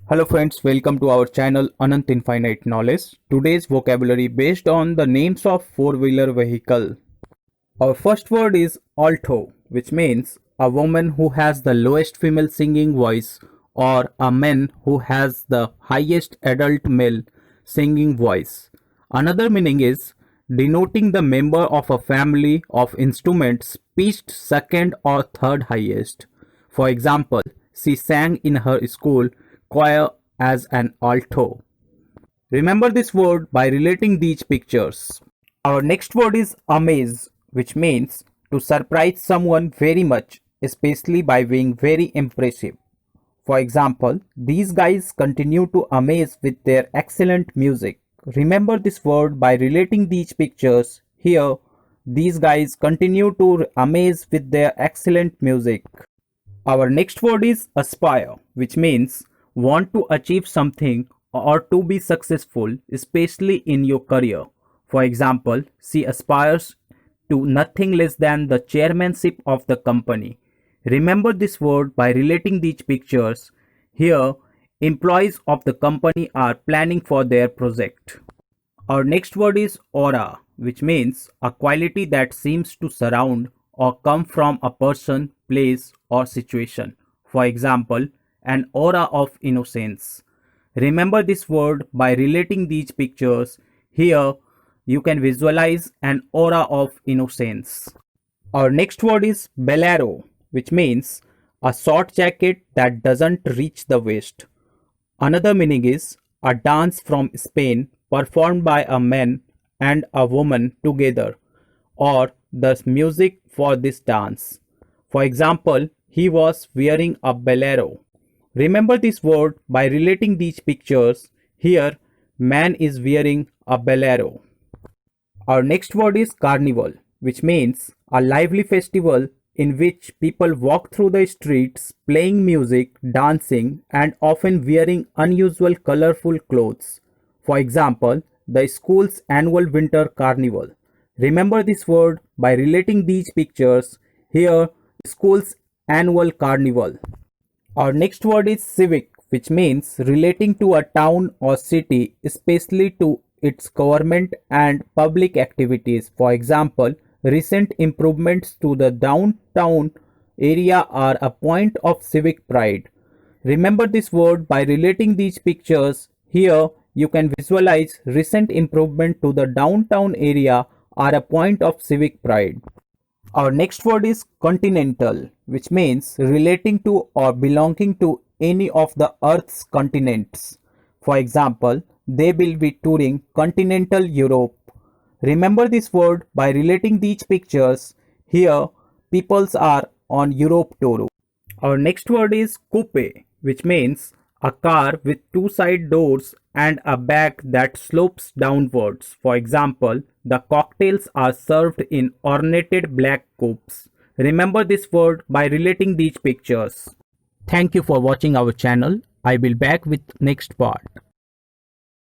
Hello friends, welcome to our channel Anant Infinite Knowledge. Today's vocabulary based on the names of four-wheeler vehicle. Our first word is alto, which means a woman who has the lowest female singing voice or a man who has the highest adult male singing voice. Another meaning is denoting the member of a family of instruments pitched second or third highest. For example, she sang in her school choir as an alto. Remember this word by relating these pictures. Our next word is amaze, which means to surprise someone very much, especially by being very impressive. For example, these guys continue to amaze with their excellent music. Remember this word by relating these pictures. Here, these guys continue to amaze with their excellent music. Our next word is aspire, which means want to achieve something or to be successful, especially in your career. For example, she aspires to nothing less than the chairmanship of the company. Remember this word by relating these pictures. Here, employees of the company are planning for their project. Our next word is aura, which means a quality that seems to surround or come from a person, place, or situation. For example, an aura of innocence. Remember this word by relating these pictures. Here, you can visualize an aura of innocence. Our next word is bolero, which means a short jacket that doesn't reach the waist. Another meaning is a dance from Spain performed by a man and a woman together, or the music for this dance. For example, he was wearing a bolero. Remember this word by relating these pictures. Here, man is wearing a bolero. Our next word is carnival, which means a lively festival in which people walk through the streets playing music, dancing, and often wearing unusual colorful clothes. For example, the school's annual winter carnival. Remember this word by relating these pictures. Here, school's annual carnival. Our next word is civic, which means relating to a town or city, especially to its government and public activities. For example, recent improvements to the downtown area are a point of civic pride. Remember this word by relating these pictures. Here, you can visualize recent improvement to the downtown area are a point of civic pride. Our next word is continental, which means relating to or belonging to any of the Earth's continents. For example, they will be touring continental Europe. Remember this word by relating these pictures. Here, peoples are on Europe tour. Our next word is coupe, which means a car with two side doors and a back that slopes downwards. For example, the cocktails are served in ornated black coupes. Remember this word by relating these pictures. Thank you for watching our channel. I will back with next part.